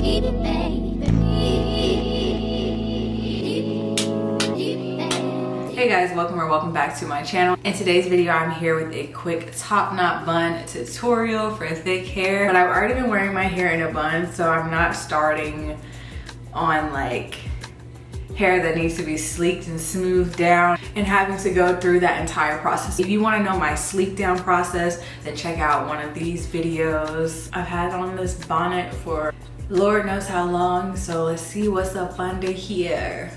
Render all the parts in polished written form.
Hey guys, welcome back to my channel. In today's video, I'm here with a quick top knot bun tutorial for thick hair. But I've already been wearing my hair in a bun, so I'm not starting on like hair that needs to be sleeked and smoothed down and having to go through that entire process. If you want to know my sleek down process, then check out one of these videos. I've had on this bonnet for Lord knows how long, so let's see what's up under here.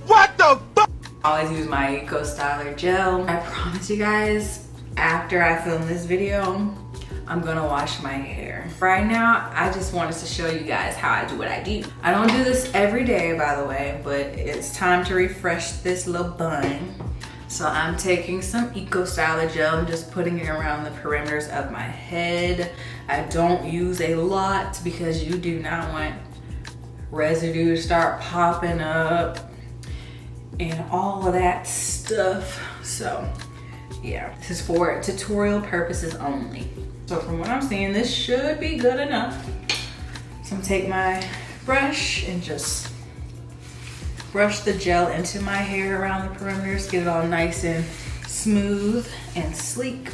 What the fuck? I always use my Eco Styler gel. I promise you guys, after I film this video, I'm gonna wash my hair. Right now, I just wanted to show you guys how I do what I do. I don't do this every day, by the way, but it's time to refresh this little bun. So I'm taking some Eco Styler gel and just putting it around the perimeters of my head. I don't use a lot because you do not want residue to start popping up and all of that stuff. So yeah, this is for tutorial purposes only. So from what I'm seeing, this should be good enough. So I'm gonna take my brush and just brush the gel into my hair around the perimeters, get it all nice and smooth and sleek.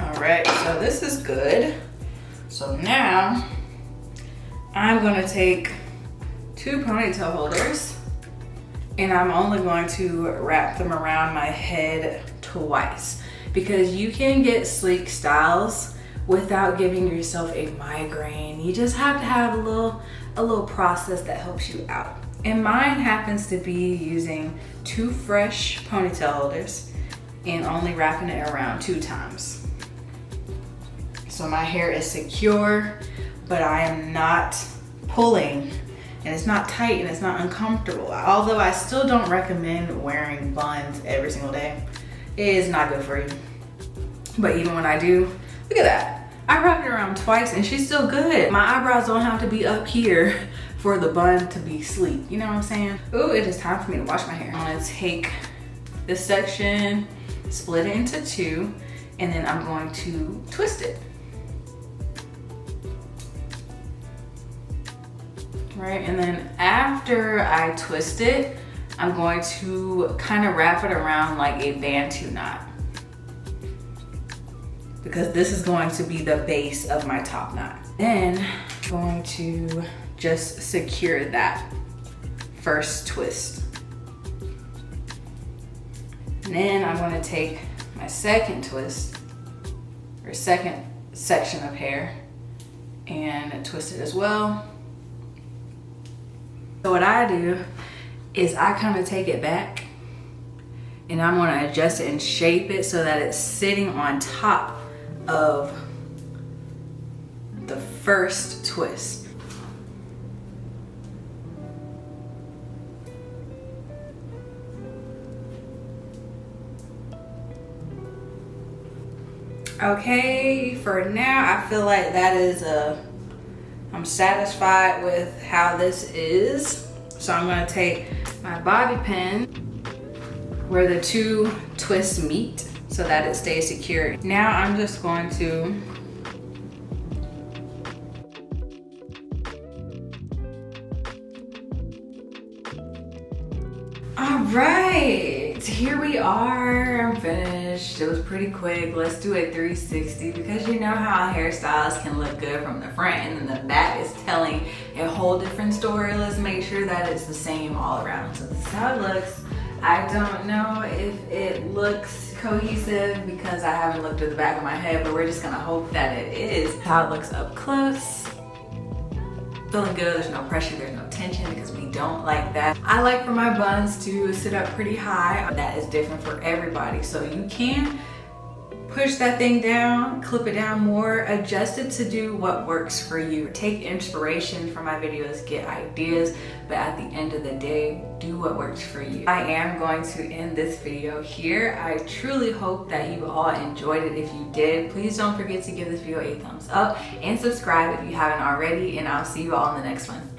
All right, so this is good. So now I'm gonna take 2 ponytail holders and I'm only going to wrap them around my head twice, because you can get sleek styles without giving yourself a migraine. You just have to have a little process that helps you out. And mine happens to be using 2 fresh ponytail holders and only wrapping it around 2 times. So my hair is secure, but I am not pulling, and it's not tight and it's not uncomfortable. Although I still don't recommend wearing buns every single day. It is not good for you. But even when I do, look at that. I wrapped it around twice and she's still good. My eyebrows don't have to be up here for the bun to be sleek. You know what I'm saying? Ooh, it is time for me to wash my hair. I'm gonna take this section, split it into 2, and then I'm going to twist it. Right, and then after I twist it, I'm going to kind of wrap it around like a Bantu knot, because this is going to be the base of my top knot. Then I'm going to just secure that first twist. And then I'm going to take my second twist, or second section of hair, and twist it as well. So what I do is I kind of take it back and I'm going to adjust it and shape it so that it's sitting on top of the first twist. Okay, for now I feel like that is I'm satisfied with how this is. So I'm gonna take my bobby pin where the 2 twists meet so that it stays secure. Now I'm just going to all right, here we are. I'm finished. It was pretty quick. Let's do a 360, because you know how hairstyles can look good from the front and then the back is telling a whole different story. Let's make sure that it's the same all around. So this is how it looks. I don't know if it looks cohesive because I haven't looked at the back of my head, but we're just gonna hope that it is. How it looks up close. Feeling good, there's no pressure, there's no tension, because we don't like that. I like for my buns to sit up pretty high. That is different for everybody. So you can push that thing down, clip it down more, adjust it to do what works for you. Take inspiration from my videos, get ideas, but at the end of the day, do what works for you. I am going to end this video here. I truly hope that you all enjoyed it. If you did, please don't forget to give this video a thumbs up and subscribe if you haven't already, and I'll see you all in the next one.